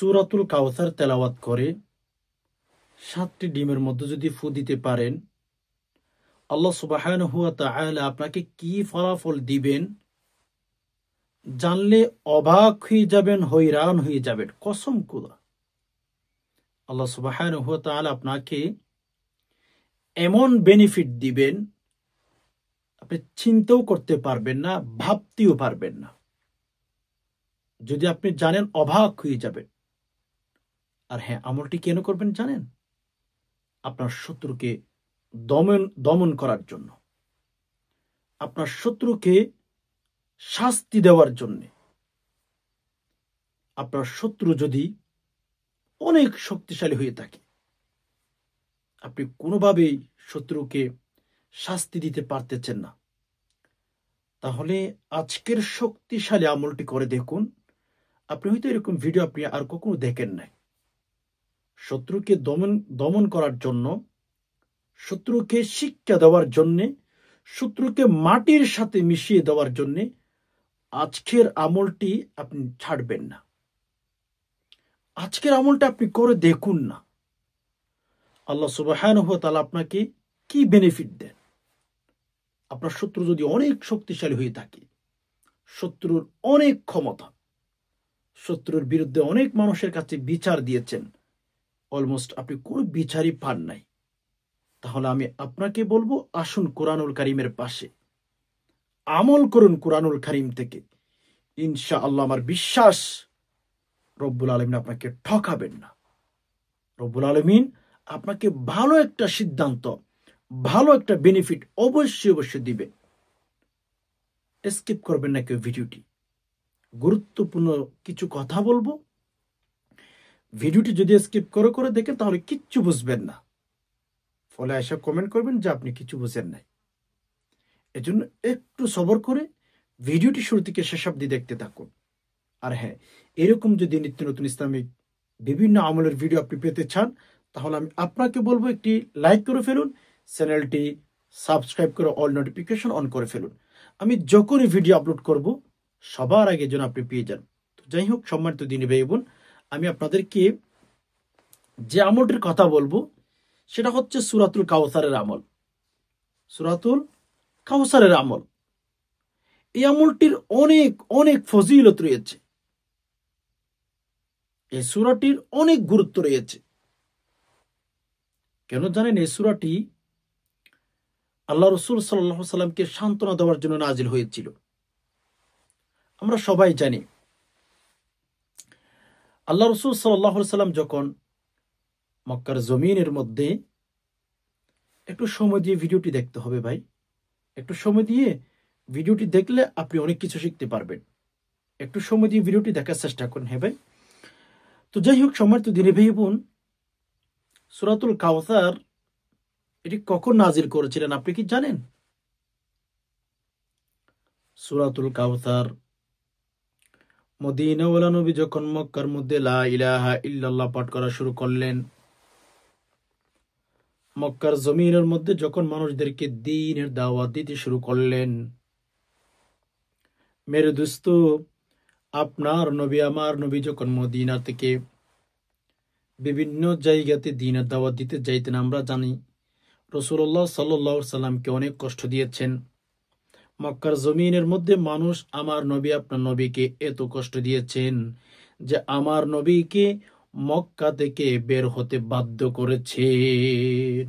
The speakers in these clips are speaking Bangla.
সূরাতুল কাউসার তেলাওয়াত করে 7টি ডিমের মধ্যে যদি ফু দিতে পারেন, আল্লাহ সুবহানাহু ওয়া তাআলা আপনাকে কি ফলাফল দিবেন জানলে অবাক হয়ে যাবেন, হয়রান হয়ে যাবেন। কসম খোদা, আল্লাহ সুবহানাহু ওয়া তাআলা আপনাকে এমন বেনিফিট দিবেন আপনি চিন্তাও করতে পারবেন না, ভাবতেও পারবেন না। যদি আপনি জানেন অবাক হয়ে যাবেন। আর হ্যাঁ, আমলটি কেন করবেন জানেন? আপনার শত্রুকে দমন করার জন্য, আপনার শত্রুকে শাস্তি দেওয়ার জন্য। আপনার শত্রু যদি অনেক শক্তিশালী হয়ে থাকে, আপনি কোনোভাবেই শত্রুকে শাস্তি দিতে পারতেছেন না, তাহলে আজকের শক্তিশালী আমলটি করে দেখুন। আপনি হয়তো এরকম ভিডিও আপনি আর কখনো দেখেন নাই। শত্রুকে দমন করার জন্য, শত্রুকে শিক্ষা দেওয়ার জন্য, শত্রুকে মাটির সাথে মিশিয়ে দেওয়ার জন্য আজকের আমলটি আপনি ছাড়বেন না। আজকের আমলটা আপনি করে দেখুন না, আল্লাহ সুবহানাহু ওয়া তাআলা আপনাকে কি বেনিফিট দেন। আপনার শত্রু যদি অনেক শক্তিশালী হয়ে থাকে, শত্রুর অনেক ক্ষমতা, শত্রুর বিরুদ্ধে অনেক মানুষের কাছে বিচার দিয়েছেন, অলমোস্ট আপনি কোনো বিচারই পান নাই, তাহলে আমি আপনাকে বলবো আসুন কোরআনুল কারীমের পাশে আমল করুন। কোরআনুল কারীম থেকে ইনশাআল্লাহ আমার বিশ্বাস রব্বুল আলামিন আপনাকে ঠকাবেন না। রব্বুল আলামিন আপনাকে ভালো একটা সিদ্ধান্ত, ভালো একটা বেনিফিট অবশ্যই দিবেন। স্কিপ করবেন না কেউ ভিডিওটি। গুরুত্বপূর্ণ কিছু কথা বলবো, ভিডিওটি যদি স্কিপ করে দেখেন তাহলে কিচ্ছু বুঝবেন না। ফলে এসে কমেন্ট করবেন যে আপনি কিছু বুঝেন নাই। এজন্য একটু সবর করে ভিডিওটি শুরু থেকে শেষ অবধি দেখতে থাকুন। আর হ্যাঁ, এরকম যদি নিত্য নতুন ইসলামিক বিভিন্ন আমলের ভিডিও আপনি পেতে চান, তাহলে আমি আপনাকে বলবো একটি লাইক করে ফেলুন, চ্যানেলটি সাবস্ক্রাইব করে অল নোটিফিকেশন অন করে ফেলুন। আমি যখনই ভিডিও আপলোড করব সবার আগে যেন আপনি পেয়ে যান। তো যাই হোক, সম্মানিত দিনী ভাই বোন, আমি আপনাদেরকে যে আমলটির কথা বলবো সেটা হচ্ছে সূরাতুল কাউসারের আমল। সূরাতুল কাউসারের আমল, এই আমলটির অনেক ফজিলত রয়েছে। এই সূরাটির অনেক গুরুত্ব রয়েছে। কেন জানেন? এই সূরাটি আল্লাহ রাসূল সাল্লাল্লাহু আলাইহি সাল্লামকে সান্ত্বনা দেওয়ার জন্য নাজিল হয়েছিল। আমরা সবাই জানি আল্লাহ রাসূল সাল্লাল্লাহু আলাইহি সাল্লাম যখন মক্কার জমিনের মধ্যে, একটু সময় দিয়ে ভিডিওটি দেখতে হবে ভাই, একটু সময় দিয়ে ভিডিওটি দেখলে আপনি অনেক কিছু শিখতে পারবেন। একটু সময় দিয়ে ভিডিওটি দেখার চেষ্টা করুন। হ্যাঁ ভাই, তো যাই হোক, সম্মানিত দিনী ভাই বোন, সূরাতুল কাউসার এটি কখন নাজিল করেছিলেন আপনি কি জানেন? সূরাতুল কাউসার মদিনাওয়ালা নবী যখন মক্কার মধ্যে লা ইলাহা ইল্লাল্লাহ পাঠ করা শুরু করলেন, মক্কার জমিনের মধ্যে যখন মানুষদেরকে দ্বীনের দাওয়াত দিতে শুরু করলেন, মেরে দোস্ত, আপনার নবী আমার নবী যখন মদিনা থেকে বিভিন্ন জায়গাতে দ্বীনের দাওয়াত দিতে যাইতেন, আমরা জানি রাসূলুল্লাহ সাল্লাল্লাহু আলাইহি সাল্লামকে অনেক কষ্ট দিয়েছেন। মক্কার জমিনের মধ্যে মানুষ আমার নবী আপনার নবীকে এত কষ্ট দিয়েছেন যে আমার নবীকে মক্কা থেকে বের হতে বাধ্য করেছেন।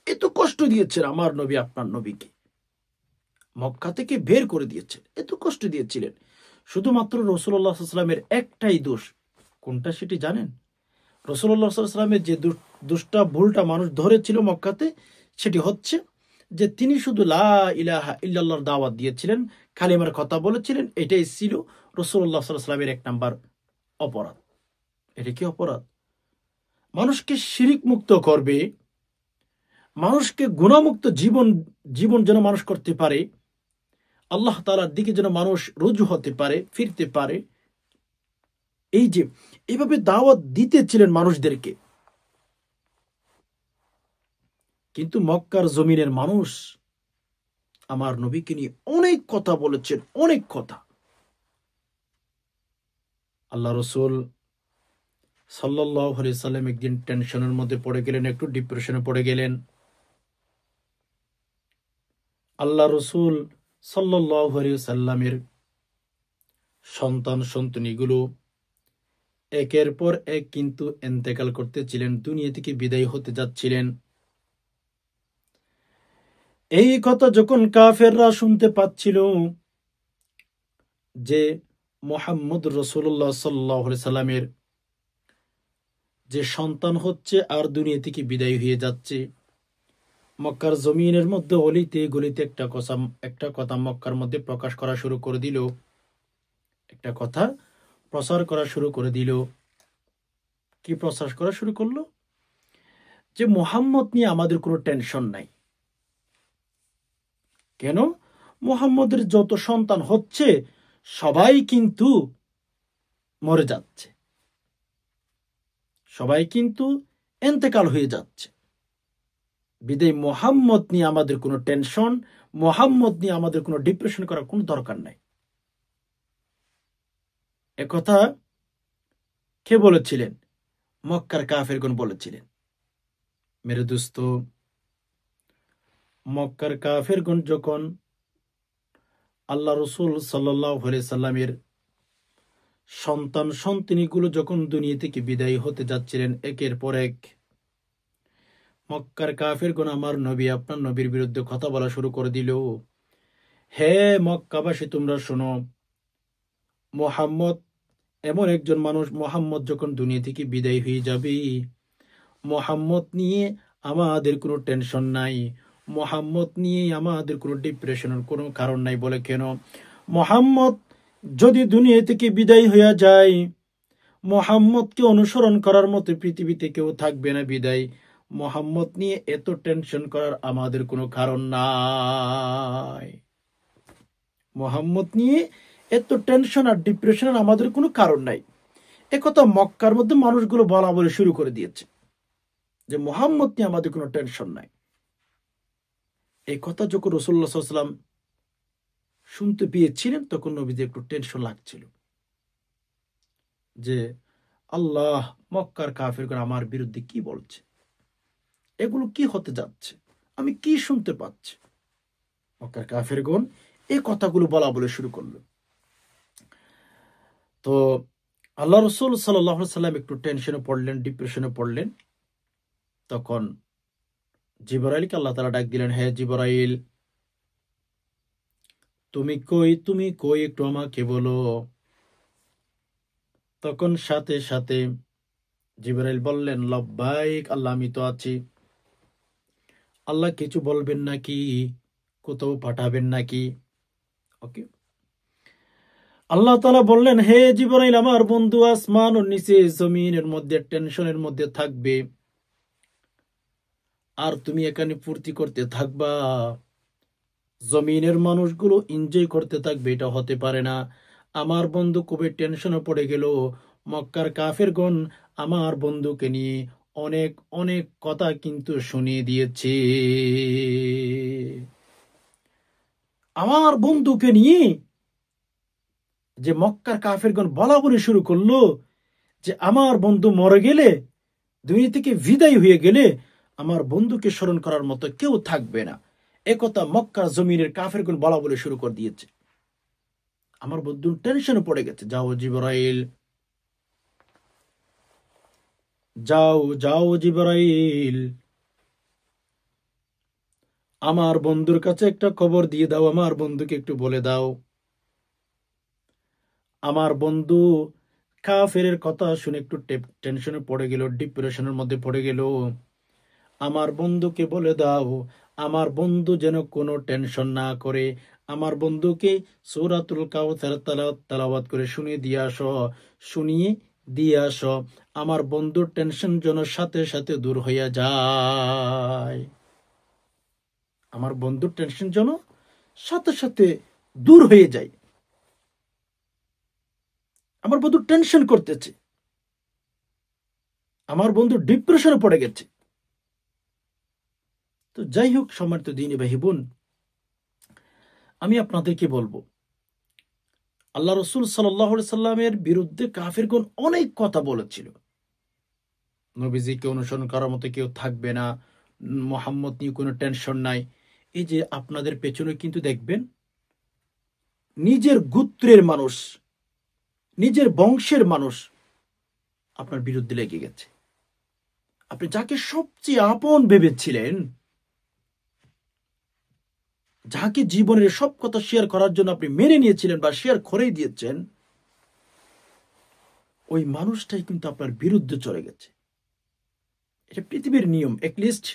এত কষ্ট দিয়েছেন আমার নবী আপনার নবীকে, মক্কা থেকে বের করে দিয়েছেন, এত কষ্ট দিয়েছিলেন। শুধুমাত্র রাসূলুল্লাহ সাল্লাল্লাহু আলাইহি ওয়াসাল্লামের একটাই দোষ। কোনটা সেটি জানেন? রাসূলুল্লাহ সাল্লাল্লাহু আলাইহি ওয়াসাল্লামের যে দোষটা, ভুলটা মানুষ ধরেছিল মক্কাতে, সেটি হচ্ছে যে তিনি শুধু লা ইলাহা ইল্লাল্লাহর দাওয়াত দিয়েছিলেন, কালিমার কথা বলেছিলেন। এটাই ছিল রাসূলুল্লাহ সাল্লাল্লাহু আলাইহি ওয়াসাল্লামের এক নাম্বার অপরাধ। এটা কি অপরাধ? মানুষকে শিরিক মুক্ত করবে, মানুষকে গুনাহমুক্ত জীবন যেন মানুষ করতে পারে, আল্লাহ তাআলার দিকে যেন মানুষ রুজু হতে পারে, ফিরতে পারে, এই যে এইভাবে দাওয়াত দিতেছিলেন মানুষদেরকে। কিন্তু মক্কার জমিনের মানুষ আমার নবীকে নিয়ে অনেক কথা বলেছেন, অনেক কথা। আল্লাহ রাসূল সাল্লাল্লাহু আলাইহি সাল্লাম একদিন টেনশনের মধ্যে পড়ে গেলেন, একটু ডিপ্রেশনে পড়ে গেলেন। আল্লাহ রসুল সাল্লাল্লাহু আলাইহি সাল্লামের সন্তান সন্ততিগুলো একের পর এক কিন্তু ইন্তেকাল করতেছিলেন, দুনিয়া থেকে বিদায় হতে যাচ্ছিলেন। এই কথা যখন কাফেররা শুনতে পাচ্ছিল যে মুহাম্মদ রাসূলুল্লাহ সাল্লাল্লাহু আলাইহি সাল্লামের যে সন্তান হচ্ছে আর দুনিয়া থেকে বিদায় হয়ে যাচ্ছে, মক্কার জমিনের মধ্যে অলিতে গলিতে একটা কথা মক্কার মধ্যে প্রকাশ করা শুরু করে দিল, একটা কথা প্রচার করা শুরু করে দিল। কি প্রচার করা শুরু করলো? যে মুহাম্মদ নিয়ে আমাদের কোনো টেনশন নাই। কেন? মুহাম্মদের যত সন্তান হচ্ছে সবাই কিন্তু মরে যাচ্ছে, সবাই কিন্তু ইন্তেকাল হয়ে যাচ্ছে। বিদায় মুহাম্মদ নিয়ে আমাদের কোনো টেনশন, মুহাম্মদ নিয়ে আমাদের কোনো ডিপ্রেশন করার কোনো দরকার নাই। একথা কে বলেছিলেন? মক্কার কাফেরগণ বলেছিলেন। মেরে দোস্ত, মক্কার কাফেরগণ যখন আল্লাহ রসুল সাল্লাল্লাহু আলাইহি সাল্লামের সন্তান সন্ততিগুলো যখন দুনিয়া থেকে বিদায় হতে যাচ্ছিলেন একের পর এক, মক্কার কাফেরগণ আমার নবী আপনার নবীর বিরুদ্ধে কথা বলা শুরু করে দিল। হে মক্কাবাসী, তোমরা শোনো, মুহাম্মদ এমন একজন মানুষ, মুহাম্মদ যখন দুনিয়া থেকে বিদায় হয়ে যাবে, মুহাম্মদ নিয়ে আমাদের কোনো টেনশন নাই, মুহাম্মদ নিয়ে আমাদের কোনো ডিপ্রেশনের কোনো কারণ নাই। বলে কেন? মুহাম্মদ যদি দুনিয়া থেকে বিদায় হয়ে যায়, মুহাম্মদকে অনুসরণ করার মতো পৃথিবীতে কেউ থাকবে না। বিদায় মুহাম্মদ নিয়ে এত টেনশন করার আমাদের কোনো কারণ নাই। মুহাম্মদ নিয়ে এত টেনশন আর ডিপ্রেশনের আমাদের কোনো কারণ নাই। একথা মক্কার মধ্যে মানুষগুলো বলা বলে শুরু করে দিয়েছে যে মুহাম্মদ নিয়ে আমাদের কোনো টেনশন নাই। এই কথা যখন রাসূলুল্লাহ সাল্লাল্লাহু আলাইহি ওয়াসাল্লাম শুনতে পেয়েছিলেন, তখন নবীজি একটু টেনশন লাগছিল যে আল্লাহ, মক্কার কাফেরগণ আমার বিরুদ্ধে কি বলছে, এগুলো কি হতে যাচ্ছে, আমি কি শুনতে পাচ্ছি। মক্কার কাফেরগণ এই কথাগুলো বলা বলে শুরু করলো। তো আল্লাহ রসুল সাল্লাল্লাহু আলাইহি সাল্লাম একটু টেনশনে পড়লেন, ডিপ্রেশনে পড়লেন। তখন জিবরাইলকে আল্লাহ তাআলা ডাক দিলেন, হে জিবরাইল, তুমি কই, তুমি কই, একটু আমাকে বলো। তখন সাথে সাথে জিবরাইল বললেন, লব্বাইক, আল্লাহ আমি তো আছি। আল্লাহ কিছু বলবেন নাকি, কোথাও পাঠাবেন নাকি? ওকে। আল্লাহ তাআলা বললেন, হে জিবরাইল, আমার বন্ধু আসমান ও নিচে জমিনের মধ্যে টেনশনের মধ্যে থাকবে, আর তুমি এখানে ফুর্তি করতে থাকবা, জমিনের মানুষগুলো এনজয় করতে থাকবে, এটা হতে পারে না। আমার বন্ধু খুবই টেনশনে পড়ে গেল। মক্কার কাফেরগণ আমার বন্ধুকে নিয়ে অনেক অনেক কথা কিন্তু শুনিয়ে দিয়েছে। আমার বন্ধুকে নিয়ে যে মক্কার কাফেরগণ বলা বলে শুরু করলো যে আমার বন্ধু মরে গেলে, দুনিয়া থেকে বিদায় হয়ে গেলে আমার বন্ধুকে স্মরণ করার মতো কেউ থাকবে না, একথা মক্কার জমিনের কাফেরগণ বলা বলে শুরু করে দিয়েছে। আমার বন্ধু টেনশনে পড়ে গেছে। যাও জিবরাইল, যাও যাও জিবরাইল, আমার বন্ধুর কাছে একটা খবর দিয়ে দাও, আমার বন্ধুকে একটু বলে দাও। আমার বন্ধু কাফেরের কথা শুনে একটু টেনশনে পড়ে গেল, ডিপ্রেশনের মধ্যে পড়ে গেল। আমার বন্ধুকে বলে দাও, আমার বন্ধু যেন কোনো টেনশন না করে, আমার বন্ধুকে সূরাতুল কাউসার তেলাওয়াত করে শুনিয়ে দিয়ে আসো। আমার বন্ধুর টেনশন যেন সাথে সাথে দূর হইয়া যায়, আমার বন্ধুর টেনশন যেন সাথে সাথে দূর হয়ে যায়। আমার বন্ধু টেনশন করতেছে, আমার বন্ধু ডিপ্রেশনে পড়ে গেছে। তো যাই হোক, সম্মানিত দ্বীনী ভাই বোন, আমি আপনাদেরকে বলবো, আল্লাহ রসুল সাল্লাল্লাহু আলাইহি সাল্লামের বিরুদ্ধে কাফেরগণ অনেক কথা বলেছিল, নবীজিকে অনুসরণ করার মতো কেউ থাকবে না, মোহাম্মদ নিয়ে কোনো টেনশন নাই। এই যে আপনাদের পেছনে কিন্তু দেখবেন নিজের গোত্রের মানুষ, নিজের বংশের মানুষ আপনার বিরুদ্ধে লেগে গেছে। আপনি যাকে সবচেয়ে আপন ভেবেছিলেন, যাকে জীবনের সব কথা শেয়ার করার জন্য আপনি মেনে নিয়েছিলেন বা শেয়ার করেই দিয়েছেন, ওই মানুষটাই কিন্তু আপনার বিরুদ্ধে চলে গেছে। এটা পৃথিবীর নিয়ম। এটলিস্ট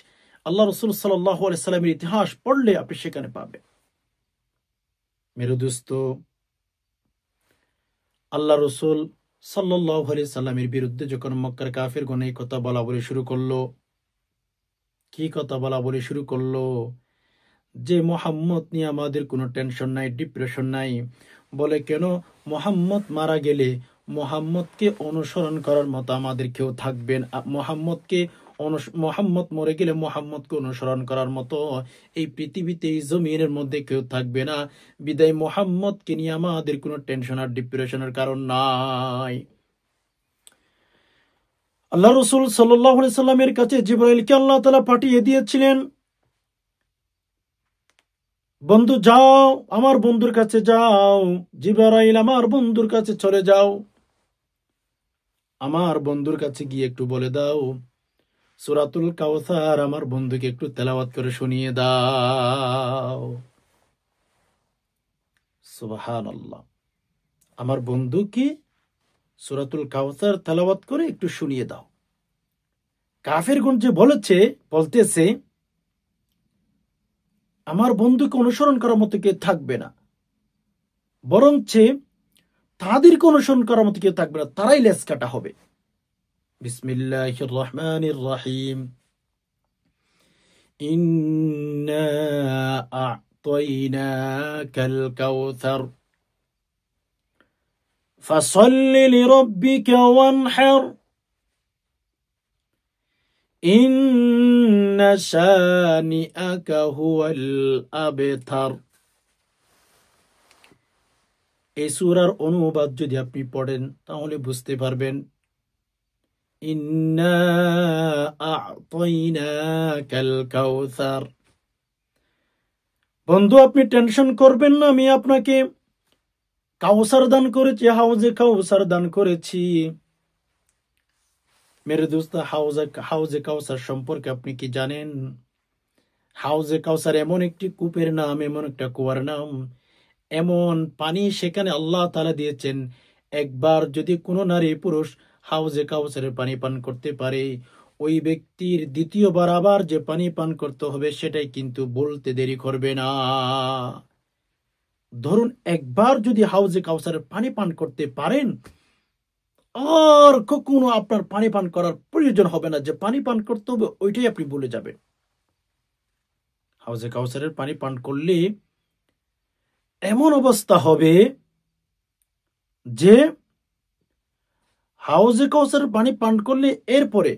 আল্লাহ রসুল সাল্লাল্লাহু আলাইহি সাল্লামের ইতিহাস পড়লে আপনি সেখানে পাবেন। মেরে দোস্ত, আল্লাহ রসুল সাল্লাল্লাহু আলাইহি সাল্লামের বিরুদ্ধে যখন মক্কার কাফেরগণ এই কথা বলা বলে শুরু করলো, কি কথা বলা বলে শুরু করলো? যে মোহাম্মদ নিয়ে আমাদের কোনো টেনশন নাই, ডিপ্রেশন নাই। বলে কেন? মোহাম্মদ মারা গেলে মোহাম্মদকে অনুসরণ করার মতো আমাদের কেউ থাকবেন, মোহাম্মদ মরে গেলে মোহাম্মদকে অনুসরণ করার মতো এই পৃথিবীতে, এই জমিনের মধ্যে কেউ থাকবে না। বিদায় মোহাম্মদকে নিয়ে আমাদের কোনো টেনশন আর ডিপ্রেশনের কারণ নাই। আল্লাহ রসুল সাল্লাল্লাহু আলাইহি সাল্লামের কাছে জিবরাইলকে আল্লাহ তাআলা পাঠিয়ে দিয়েছিলেন, বন্ধু যাও, আমার বন্ধুর কাছে যাও। জিবরাইল, আমার বন্ধুর কাছে চলে যাও, আমার বন্ধুর কাছে গিয়ে একটু বলে দাও সূরাতুল কাউসার আমার বন্ধুকে একটু তেলাওয়াত করে শুনিয়ে দাও। সুবহানাল্লাহ, আমার বন্ধুকে সূরাতুল কাউসার তেলাওয়াত করে একটু শুনিয়ে দাও। কাফেরগণ যে বলতেছে আমার বন্ধুকে অনুসরণ করার মতো কেউ থাকবে না, বরঞ্চ তাদেরকে অনুসরণ করার মতো কেউ থাকবে না, তারাই লেজ কাটা হবে। বিসমিল্লাহির রহমানির রহিম। ইন্না আ'তাইনাকাল কাউসার ফাসাল্লি লিরাব্বিকা ওয়ানহার ইন্না শানিআকা হুয়াল আবতার। এই সূরার অনুবাদ যদি আপনি পড়েন তাহলে বুঝতে পারবেন, ইন্না আ'তাইনাকাল কাউসার। বন্ধু আপনি টেনশন করবেন না, আমি আপনাকে কাউসার দান করেছি, হাউজে কাউসার দান করেছি। মেরে দোস্ত, হাউজে কাউসার সম্পর্কে আপনি কি জানেন? হাউজে কাউসার এমন একটি কূপের নাম, এমন একটা কুয়ার নাম, এমন পানি সেখানে আল্লাহ তাআলা দিয়েছেন, একবার যদি কোনো নারী পুরুষ হাউজে কাউসারের পানি পান করতে পারে, ওই ব্যক্তির দ্বিতীয়বার আবার যে পানি পান করতে হবে সেটাই কিন্তু বলতে দেরি করবে না। ধরুন একবার যদি হাউজে কাউসারের পানি পান করতে পারেন, আর কখনো আপনার পানি পান করার প্রয়োজন হবে না। যে পানি পান করতে হবে ওইটাই আপনি ভুলে যাবেন। হাউজে কাউসারের পানি পান করলে এমন অবস্থা হবে যে হাউজে কাউসারের পানি পান করলে এরপরে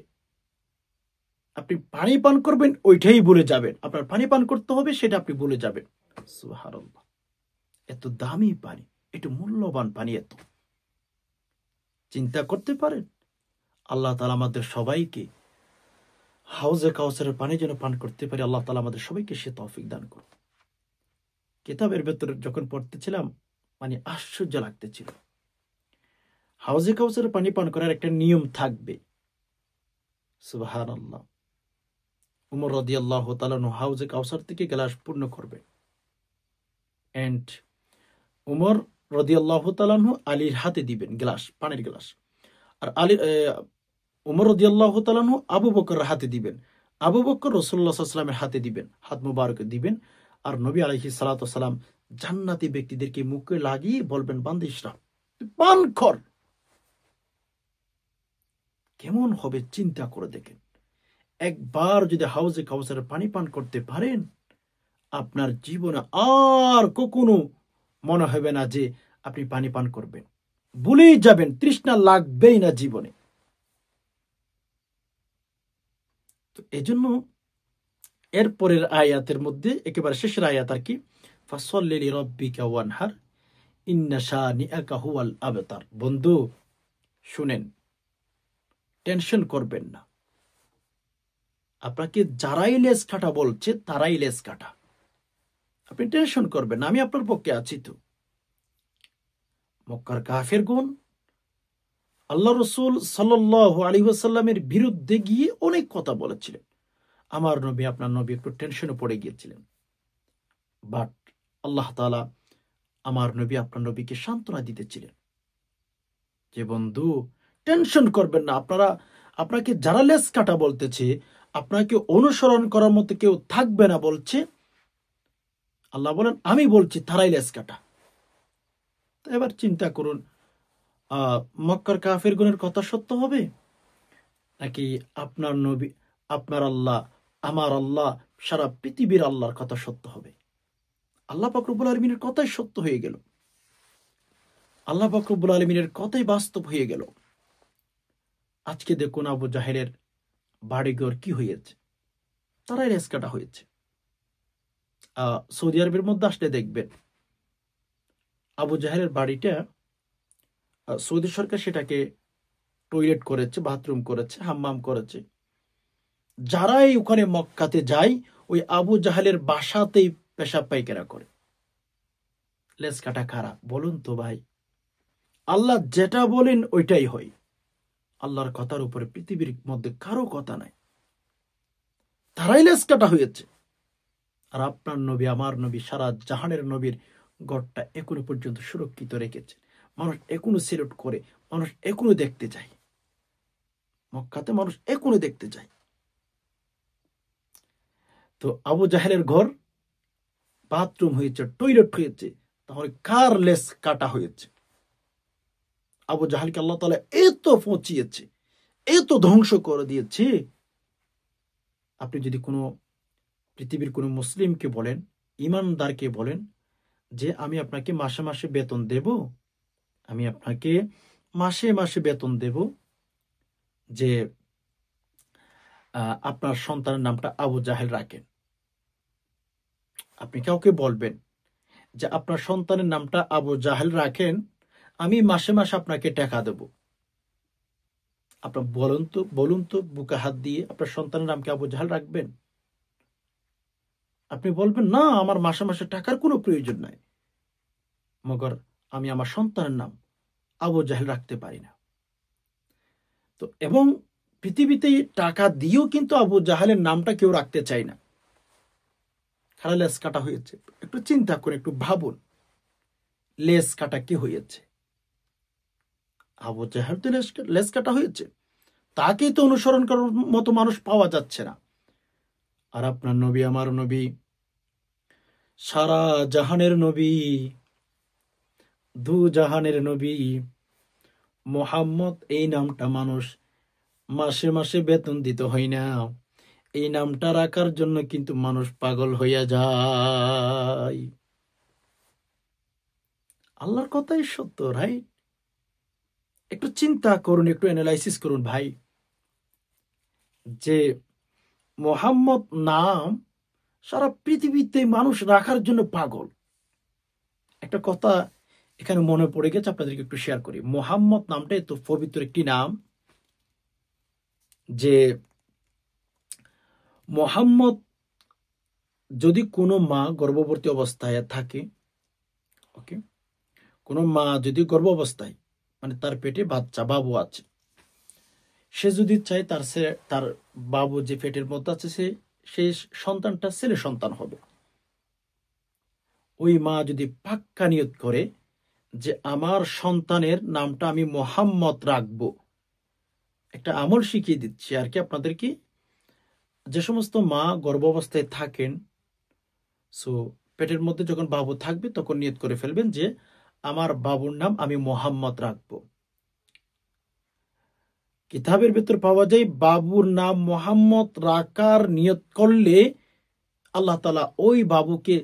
আপনি পানি পান করবেন ওইটাই ভুলে যাবেন। আপনার পানি পান করতে হবে সেটা আপনি ভুলে যাবেন। সুবহানাল্লাহ, এত দামি পানি, এত মূল্যবান পানি, এত চিন্তা করতে পারেন? আল্লাহ তাআলা আমাদের সবাইকে হাউজে কাউসারের পানি যেন পান করতে পারি, আল্লাহ তাআলা আমাদের সবাইকে সে তৌফিক দান করুন। কিতাবের ভেতরে যখন পড়তেছিলাম মানে আশ্চর্য লাগতেছিল। হাউজে কাউসারের পানি পান করার একটা নিয়ম থাকবে। সুবহানাল্লাহ। উমর রাদিয়াল্লাহু তাআলা হাউজে কাউসার থেকে গ্লাস পূর্ণ করবে, এন্ড উমর রাদিয়াল্লাহু তাআলা আলীর হাতে দিবেন গ্লাস, পানির গ্লাস। আর উমর রাদিয়াল্লাহু তাআলা আবু বকরের হাতে দিবেন, আবু বকর রাসূলুল্লাহ সাল্লাল্লাহু আলাইহি ওয়াসাল্লামের হাতে দিবেন, হাত মুবারক দিবেন। আর নবী আলাইহিস সালাতু ওয়াস সালাম জান্নাতি ব্যক্তিদেরকে মুখে লাগিয়ে বলবেন, বান্দিশরা পান কর। কেমন হবে চিন্তা করে দেখেন। একবার যদি হাউজে কাউসারের পানি পান করতে পারেন, আপনার জীবনে আর কখনো মনে হবে না যে আপনি পানি পান করবেন, ভুলেই যাবেন, তৃষ্ণা লাগবেই না জীবনে। তো এজন্য এরপরের আয়াতের মধ্যে একেবারে শেষের আয়াত আর কি, ফাসাল্লি লিরাব্বিকা ওয়ানহার ইন্না শানিআকা হুয়াল আবতার। বন্ধু শুনেন, টেনশন করবেন না, আপনাকে যারাই লেজ কাটা বলছে তারাই লেজ কাটা, আপনি টেনশন করবেন না, আমি আপনার পক্ষে আছি তো। মক্কার কাফেরগণ আল্লাহ রসুল সাল্লাল্লাহু আলাইহি ওয়াসাল্লামের বিরুদ্ধে গিয়ে অনেক কথা বলেছিলেন। আমার নবী আপনার নবী একটু টেনশনে পড়ে গিয়েছিলেন, বাট আল্লাহ তাআলা আমার নবী আপনার নবীকে সান্ত্বনা দিতেছিলেন যে বন্ধু টেনশন করবেন না, আপনাকে যারা লেজ কাটা বলতেছে, আপনাকে অনুসরণ করার মতো কেউ থাকবে না বলছে, আল্লাহ বলেন আমি বলছি তারাই লেজ কাটা। তো এবার চিন্তা করুন, মক্কার কাফেরগণের কথা সত্য হবে, নাকি আপনার নবী, আপনার আল্লাহ, আমার আল্লাহ, সারা পৃথিবীর আল্লাহর কথা সত্য হবে? আল্লাহ পাক রব্বুল আলামিনের কথাই সত্য হয়ে গেল, আল্লাহ পাক রব্বুল আলামিনের কথাই বাস্তব হয়ে গেল। আজকে দেখুন আবু জাহেলের বাড়িঘর কি হয়েছে, তারাই লেজ কাটা হয়েছে। সৌদি আরবের মধ্যে আসলে দেখবেন আবু জাহেলের বাড়িটা সৌদি সরকার সেটাকে টয়লেট করেছে, বাথরুম করেছে, হাম্মাম করেছে। যারাই ওখানে মক্কাতে যায় ওই আবু জাহেলের বাসাতেই পেশাব পায়খানা করে। লেজ কাটা কারা বলুন তো ভাই? আল্লাহ যেটা বলেন ওইটাই হয়, আল্লাহর কথার উপরে পৃথিবীর মধ্যে কারো কথা নাই, তারাই লেজ কাটা হয়েছে। আর আপনার নবী, আমার নবী, সারা জাহানের নবীর গড়টা এখনো পর্যন্ত সুরক্ষিত রেখেছে। মানুষ এখনো সেলুট করে, মানুষ এখনো দেখতে যায়, মক্কাতে মানুষ এখনো দেখতে যায়। তো আবু জাহেলের ঘর বাথরুম হয়েছে, টয়লেট হয়েছে, তাহলে কার লেজ কাটা হয়েছে? আবু জাহেলকে আল্লাহ তাআলা এত পচিয়েছে, এত ধ্বংস করে দিয়েছে। আপনি যদি কোনো পৃথিবীর কোনো মুসলিমকে বলেন, ইমানদারকে বলেন যে আমি আপনাকে মাসে মাসে বেতন দেব, আমি আপনাকে মাসে মাসে বেতন দেব, যে আপনার সন্তানের নামটা আবু জাহেল রাখেন। আপনি কাউকে বলবেন যে আপনার সন্তানের নামটা আবু জাহেল রাখেন, আমি মাসে মাসে আপনাকে টাকা দেব। আপনার বলুন তো বুকে হাত দিয়ে আপনার সন্তানের নামকে আবু জাহেল রাখবেন? আপনি বলবেন না, আমার মাসে মাসে টাকার কোনো প্রয়োজন নাই, মগর আমি আমার সন্তানের নাম আবু জাহেল রাখতে পারি না। তো এবং পৃথিবীতে টাকা দিয়েও কিন্তু আবু জাহেলের নামটা কেউ রাখতে চায় না। খালি লেজ কাটা হয়েছে। একটু চিন্তা করে একটু ভাবুন, লেজ কাটা কি হয়েছে? আবু জাহেল তো লেজ কাটা হয়েছে, তাকেই তো অনুসরণ করার মতো মানুষ পাওয়া যাচ্ছে না। আর আপনার নবী, আমার নবী, সারা জাহানের নবী, দু জাহানের নবী মোহাম্মদ, এই নামটা মানুষ মাসে মাসে বেতন দিতে হয় না, এই নামটা রাখার জন্য কিন্তু মানুষ পাগল হইয়া যায়। আল্লাহর কথাই সত্য, রাইট? একটু চিন্তা করুন, একটু অ্যানালাইসিস করুন ভাই, যে মোহাম্মদ নাম সারা পৃথিবীতে মানুষ রাখার জন্য পাগল। একটা কথা এখানে মনে পড়ে গেছে, আপনাদেরকে একটু শেয়ার করি। মোহাম্মদ নামটা এত পবিত্র একটি নাম যে মোহাম্মদ যদি কোনো মা গর্ভবতী অবস্থায় থাকে, ওকে, কোনো মা যদি গর্ভ অবস্থায়, মানে তার পেটে বাচ্চা বাবু আছে, সে যদি চায় তার বাবু যে পেটের মধ্যে আছে সেই সন্তানটা ছেলে সন্তান হবে। ওই মা যদি পাক্কা নিয়ত করে যে আমার সন্তানের নামটা আমি মোহাম্মদ রাখবো, একটা আমল শিখিয়ে দিচ্ছি আর কি আপনাদেরকে। যে সমস্ত মা গর্ভাবস্থায় থাকেন, সো পেটের মধ্যে যখন বাবু থাকবে তখন নিয়ত করে ফেলবেন যে আমার বাবুর নাম আমি মোহাম্মদ রাখবো। কিতাবের ভেতর পাওয়া যায় বাবুর নাম মোহাম্মদ রাখার নিয়ত করলে আল্লাহ তাআলা ওই বাবুকে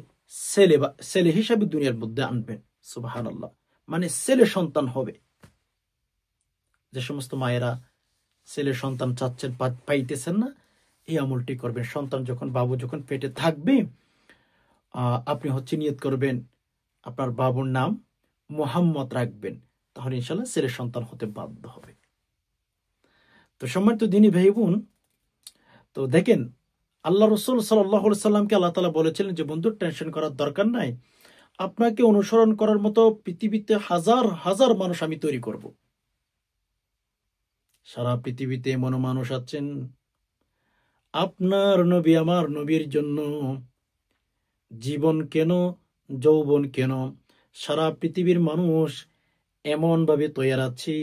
ছেলে হিসাবে দুনিয়ার মধ্যে আনবেন। সুবহানাল্লাহ, মানে ছেলে সন্তান হবে। যে সমস্ত মায়েরা ছেলে সন্তান চাচ্ছেন, পাইতেছেন না, এই আমলটি করবেন। সন্তান যখন, বাবু যখন পেটে থাকবে, আপনি নিয়ত করবেন আপনার বাবুর নাম মোহাম্মদ রাখবেন, তাহলে ইনশাল্লাহ ছেলে সন্তান হতে বাধ্য হবে। তো সম্মানিত দিনী ভাই বোন, তো দেখেন, আল্লাহ রসুল সাল্লাল্লাহু আলাইহি সাল্লামকে আল্লাহ তাআলা বলেছিলেন যে বন্ধু টেনশন করার দরকার নাই, আপনাকে অনুসরণ করার মতো পৃথিবীতে হাজার হাজার মানুষ আমি তৈরি করব। সারা পৃথিবীতে এমন মানুষ আছেন, আপনার নবী আমার নবীর জন্য জীবন কেন, যৌবন কেন, সারা পৃথিবীর মানুষ এমন ভাবে তৈরি আছে,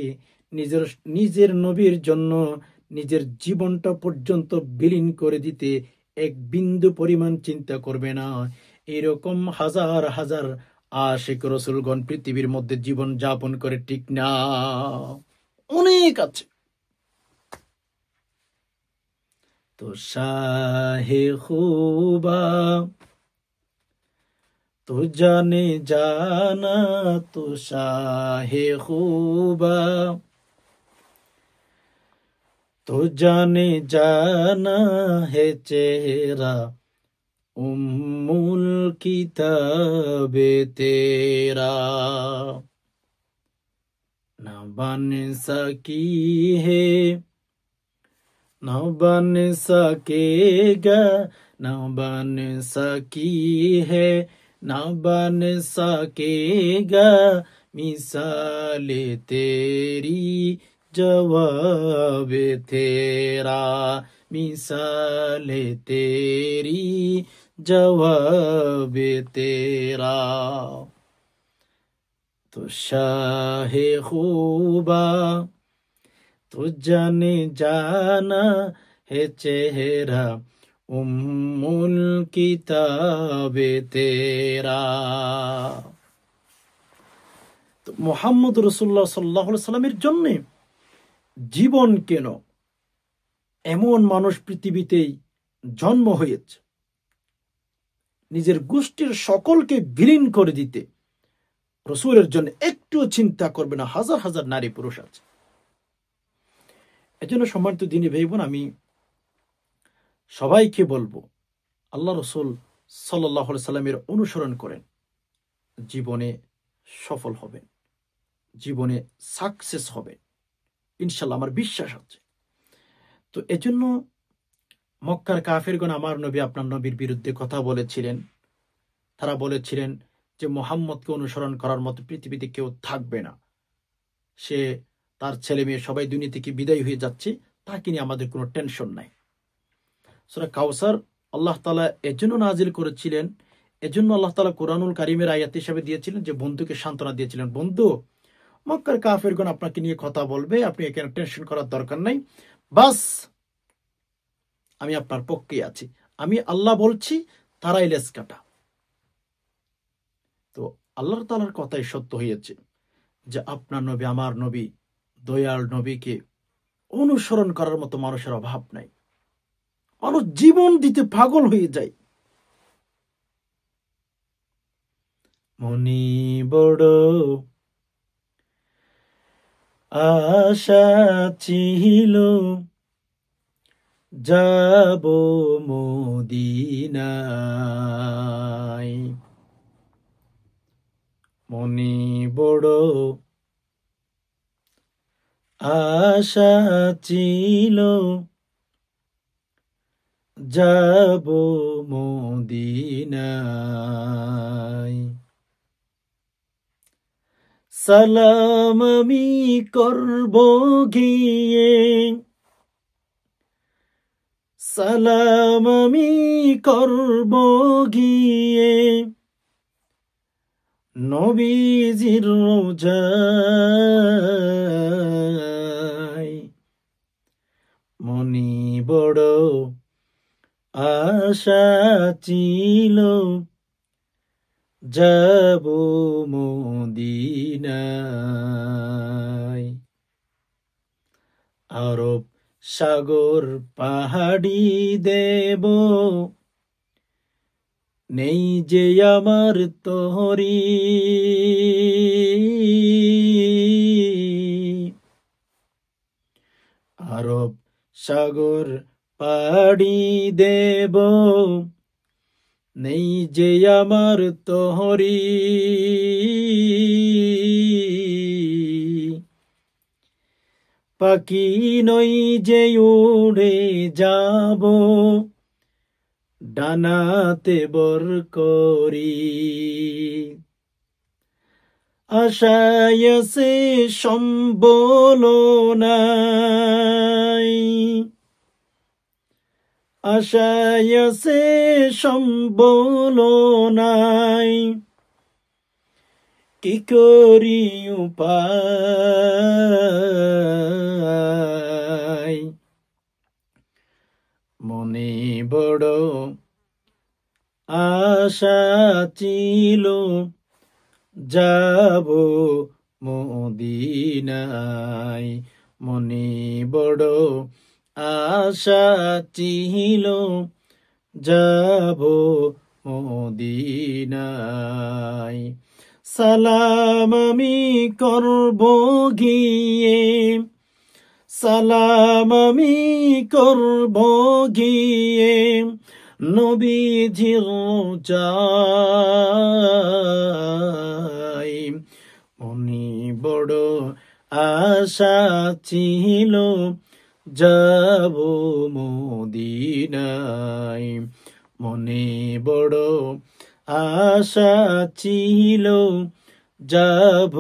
নিজের নিজের নবীর জন্য নিজের জীবনটা পর্যন্ত বিলীন করে দিতে এক বিন্দু পরিমাণ চিন্তা করবে না। এরকম হাজার হাজার আশিক রসুলগণ পৃথিবীর মধ্যে জীবন যাপন করে, ঠিক না? অনেক আছে। তো শাহে খুবা তো জানে জানা, তো শাহে খুবা তো জানে জানা হে চেহারা উম্মুল কিতাবে তেরা, না বন সকি হে না বন সকেগা, না বন সকি হে না বন সকেগা, মিসালে তেরি জবাবে তেরা, মিসালে তেরি জবাবে তেরা। তো শাহে খুবা তো জানে জানা হে চেহারা উম্মুল কিতাবে তেরা। তো মুহাম্মদ রাসূলুল্লাহ সাল্লাল্লাহু আলাইহি সাল্লামের জন্য জীবন কেন, এমন মানুষ পৃথিবীতেই জন্ম হয়েছে নিজের গোষ্ঠীর সকলকে বিলীন করে দিতে। রসুলের জন্য একটু চিন্তা করবে না, হাজার হাজার নারী পুরুষ আছে। এজন্য সম্মানিত দিনী ভাই বোন, আমি সবাইকে বলবো আল্লাহ রসুল সাল্লাল্লাহু আলাইহি সাল্লামের অনুসরণ করেন, জীবনে সফল হবেন, জীবনে সাকসেস হবেন ইনশাল্লাহ, আমার বিশ্বাস আছে। তো এজন্য মক্কার কাফেরগণ আমার নবী আপনার নবীর বিরুদ্ধে কথা বলেছিলেন। তারা বলেছিলেন যে মুহাম্মদকে অনুসরণ করার মতো পৃথিবীতে কেউ থাকবে না, সে তার ছেলে মেয়ে সবাই দুনিয়া থেকে বিদায় হয়ে যাচ্ছে, তাকে নিয়ে আমাদের কোনো টেনশন নাই। সূরা কাউসার আল্লাহ তাআলা এজন্য নাজিল করেছিলেন, এজন্য আল্লাহ তাআলা কোরআনুল কারীমের আয়াত হিসেবে দিয়েছিলেন যে বন্ধুকে সান্ত্বনা দিয়েছিলেন, বন্ধু মক্কার কাফেরগণ আপনাকে নিয়ে কথা বলবে, আপনি এখানে টেনশন করার দরকার নাই, বাস আমি আপনার পক্ষে আছি, আমি আল্লাহ বলছি, তারাই লেজ কাটা। তো আল্লাহ তাআলার কথাই সত্য হয়েছে যে আপনার নবী আমার নবী দয়াল নবীকে অনুসরণ করার মতো মানুষের অভাব নাই। মানুষ জীবন দিতে পাগল হয়ে যায়। মনি বড় আশা ছিল যাব মদিনায়, মনি বড় আশা ছিল যাব মদিনায়, সালাম আমি করব গিয়ে, সালাম আমি করব গিয়ে নবীজির রওজায়, মনি বড় আশা ছিল যাব মদিনায়, আরব সাগর পাহাড়ি দেব নেই যে আমার তোহরি, আরব সাগর পাহাড়ি দেব নেই যে আমার তোহরি, পাখি নই যে উড়ে যাব, ডানাতে বর করি। আশায় আছে সম্বল নাই, আশায় আছে সম্বল নাই, কি করি উপায়। মনে বড় আশা ছিল, যাব মদিনায়। মনে বড় আশা ছিল, যাব মদিনায়। সালাম আমি করব গিয়ে, সালাম আমি করব গিয়ে, নবীজির রওজায়। মনে বড় আশা ছিল, যাব মদিনায়। মনে বড় আশা ছিল, যাব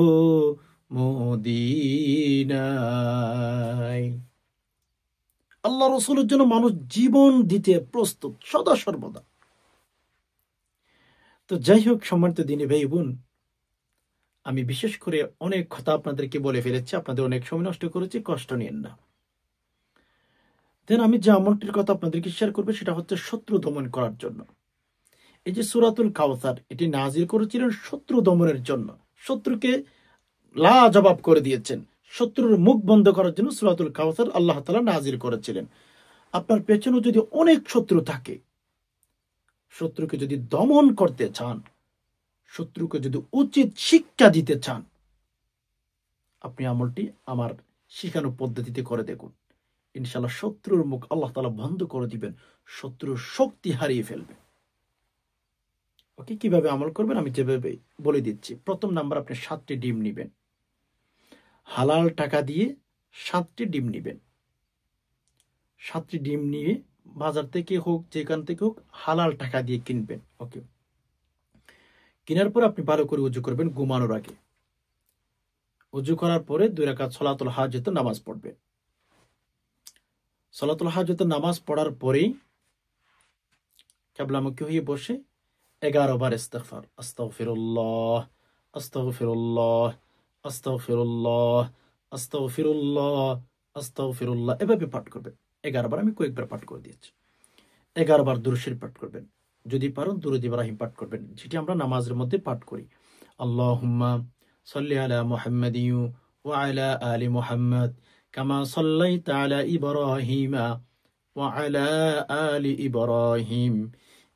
মদিনায়। আল্লাহ রসুলের জন্য মানুষ জীবন দিতে প্রস্তুত সদা সর্বদা। তো যাই হোক, সম্মানিত দিনী ভাই বোন, আমি বিশেষ করে অনেক কথা আপনাদেরকে বলে ফেলেছি, আপনাদের অনেক সময় নষ্ট করেছি, কষ্ট নিয়েন না। দেন আমি যে আমলটির কথা আপনাদেরকে শেয়ার করবো সেটা হচ্ছে শত্রু দমন করার জন্য। এই যে সূরাতুল কাউসার, এটি নাজিল করেছিলেন শত্রু দমনের জন্য। শত্রুকে লাজবাব করে দিয়েছেন, শত্রুর মুখ বন্ধ করার জন্য সূরাতুল কাউসার আল্লাহ তাআলা নাজিল করেছিলেন। আপনার পেছনে যদি অনেক শত্রু থাকে, শত্রুকে যদি দমন করতে চান, শত্রুকে যদি উচিত শিক্ষা দিতে চান, আপনি আমলটি আমার শিখানো পদ্ধতিতে করে দেখুন। ইনশাআল্লাহ শত্রুর মুখ আল্লাহ তাআলা বন্ধ করে দিবেন, শত্রুর শক্তি হারিয়ে ফেলবে। ওকে, কিভাবে আমল করবেন আমি যেভাবে বলে দিচ্ছি। প্রথম নাম্বার, আপনি 7টি ডিম নিবেন, হালাল টাকা দিয়ে 7টি ডিম নিবেন। 7টি ডিম নিয়ে বাজার থেকে হোক, যেখান থেকে হোক, হালাল টাকা দিয়ে কিনবেন। ওকে, কেনার পর আপনি ভালো করে উজু করবেন ঘুমানোর আগে। উজু করার পরে 2 রাকাত সলাতুল হাজত নামাজ পড়বেন। সলাতুল হাজত নামাজ পড়ার পরেই কিবলামুখী হয়ে বসে 11 বার ইস্তিগফার, আস্তাগফিরুল্লাহ আস্তাগফিরুল্লাহ আস্তাগফিরুল্লাহ আস্তাগফিরুল্লাহ আস্তাগফিরুল্লাহ এভাবে পাঠ করবেন 11 বার। আমি কয়েকবার পাঠ করে দিয়েছি। 11 বার দুরূদ শরীফ পাঠ করবেন। যদি পারেন দুরূদ ইব্রাহিম পাঠ করবেন, যেটি আমরা নামাজের মধ্যে পাঠ করি। আল্লাহুম্মা সাল্লি আলা মুহাম্মাদিন ওয়া আলা আলি মুহাম্মাদ কামা সাল্লাইতা আলা ইব্রাহিম ওয়া আলা আলি ইব্রাহিম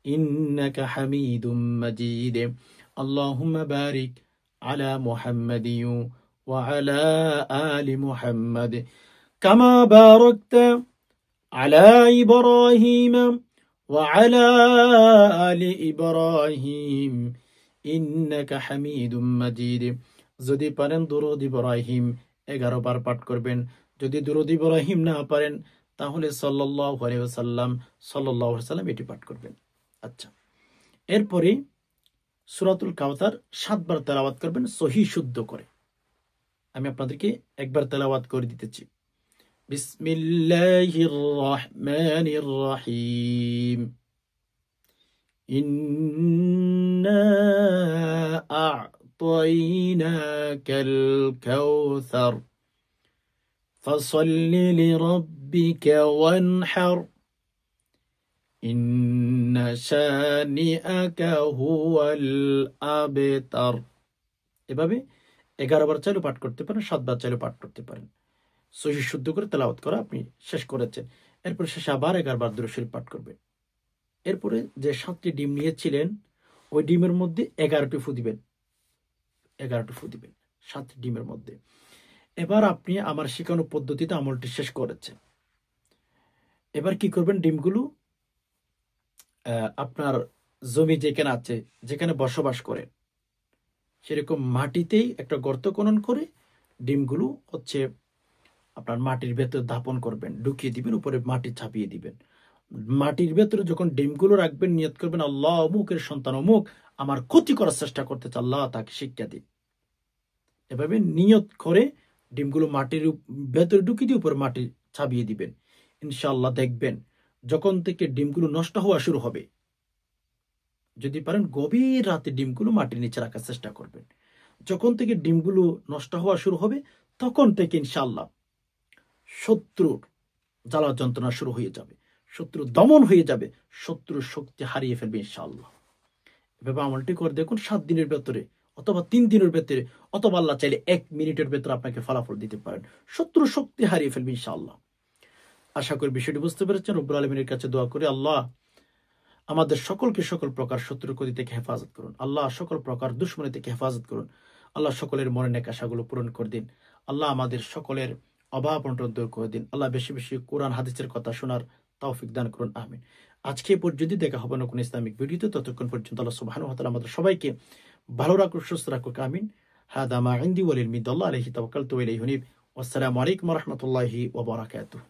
ইন্নাকা হামিদুম মাজিদ। আল্লাহুম্মা বারিক আলা মুহাম্মাদিন ওয়া আলা আলি মুহাম্মাদ কামা বারাকতা আলা ইব্রাহিম وعلى آل إبراهيم إنك حميد مجيد। যদি পারেন দুরূদ ইব্রাহিম 11 বার পাঠ করবেন। যদি দুরূদ ইব্রাহিম না পারেন তাহলে সাল্লাল্লাহু আলাইহি ওয়াসাল্লাম এটি পাঠ করবেন। আচ্ছা, এরপরে সূরাতুল কাউসার 7 বার তেলাওয়াত করবেন সহিহ শুদ্ধ করে। আমি আপনাদেরকে একবার তেলাওয়াত করে দিতেছি। বিসমিল্লাহির রহমানির রহিম। ইন্না আ'তাইনাকাল কাউসার ফাসাল্লি লিরাব্বিকা ওয়ানহার ইন্না শানিআকা হুয়াল আবতার। এভাবে 11 বার চাইলে পাঠ করতে পারেন, 7 বার চাইলে পাঠ করতে পারেন। সহিহ শুদ্ধ করে তেলাওয়াত করা আপনি শেষ করেছেন। এরপর শেষে আবার 11 বার দুরূদ শরীফ পাঠ করবেন। এরপরে যে 7টি ডিম নিয়েছিলেন ওই ডিমের মধ্যে 11টি ফু দিবেন। 11টি ফু দিবেন 7টি ডিমের মধ্যে। এবার আপনি আমার শেখানো পদ্ধতিতে আমলটি শেষ করেছেন। এবার কি করবেন, ডিমগুলো আপনার জমি যেখানে আছে, যেখানে বসবাস করেন, সেরকম মাটিতেই একটা গর্ত খনন করে ডিমগুলো হচ্ছে আপনার মাটির ভেতরে দাপন করবেন, ঢুকিয়ে দিবেন, উপরে মাটি ছাপিয়ে দিবেন। মাটির ভেতরে যখন ডিমগুলো রাখবেন, নিয়ত করবেন আল্লাহ অমুকের সন্তান অমুক আমার ক্ষতি করার চেষ্টা করতেছে, আল্লাহ তাকে শিক্ষা দিন। এভাবে নিয়ত করে ডিমগুলো মাটির ভেতরে ঢুকিয়ে দিয়ে উপরে মাটি ছাপিয়ে দিবেন। ইনশাআল্লাহ দেখবেন যখন থেকে ডিমগুলো নষ্ট হওয়া শুরু হবে, যদি পারেন গভীর রাতে ডিমগুলো মাটির নিচে রাখার চেষ্টা করবেন। যখন থেকে ডিমগুলো নষ্ট হওয়া শুরু হবে তখন থেকে ইনশাআল্লাহ শত্রুর জ্বালা যন্ত্রণা শুরু হয়ে যাবে, শত্রু দমন হয়ে যাবে, শত্রুর শক্তি হারিয়ে ফেলবে ইনশাআল্লাহ। এভাবে আমলটি করে দেখুন 7 দিনের ভেতরে অথবা 3 দিনের ভেতরে, অথবা আল্লাহ চাইলে 1 মিনিটের ভেতরে আপনাকে ফলাফল দিতে পারেন, শত্রুর শক্তি হারিয়ে ফেলবে ইনশাআল্লাহ। আশা করি বিষয়টি বুঝতে পেরেছেন। রব্বুল আলামিনের কাছে দোয়া করি আল্লাহ আমাদের সকলকে সকল প্রকার শত্রুর ক্ষতি থেকে হেফাজত করুন, আল্লাহ সকল প্রকার দুশ্মনী থেকে হেফাজত করুন, আল্লাহ সকলের মনের নেক আশাগুলো পূরণ করে দিন, আল্লাহ আমাদের সকলের অভাব অনটন দূর করে দিন, আল্লাহ বেশি বেশি কোরআন হাদিসের কথা শোনার তৌফিক দান করুন, আমিন। আজকে পর্যন্ত দেখা হবে না কোন ইসলামিক ভিডিওতে, ততক্ষণ পর্যন্ত আল্লাহ সুবহানাহু ওয়া তাআলা আমাদের সবাইকে ভালো রাখুক, সুস্থ রাখুক, আমিন। হাদা মা ইনদি ওয়াল ইলমি, আল্লাহ আলাইহি তাওয়াক্কালতু ওয়া ইলাইহি উনীব। ওয়াসসালামু আলাইকুম ওয়া রাহমাতুল্লাহি ওয়া বারাকাতুহু।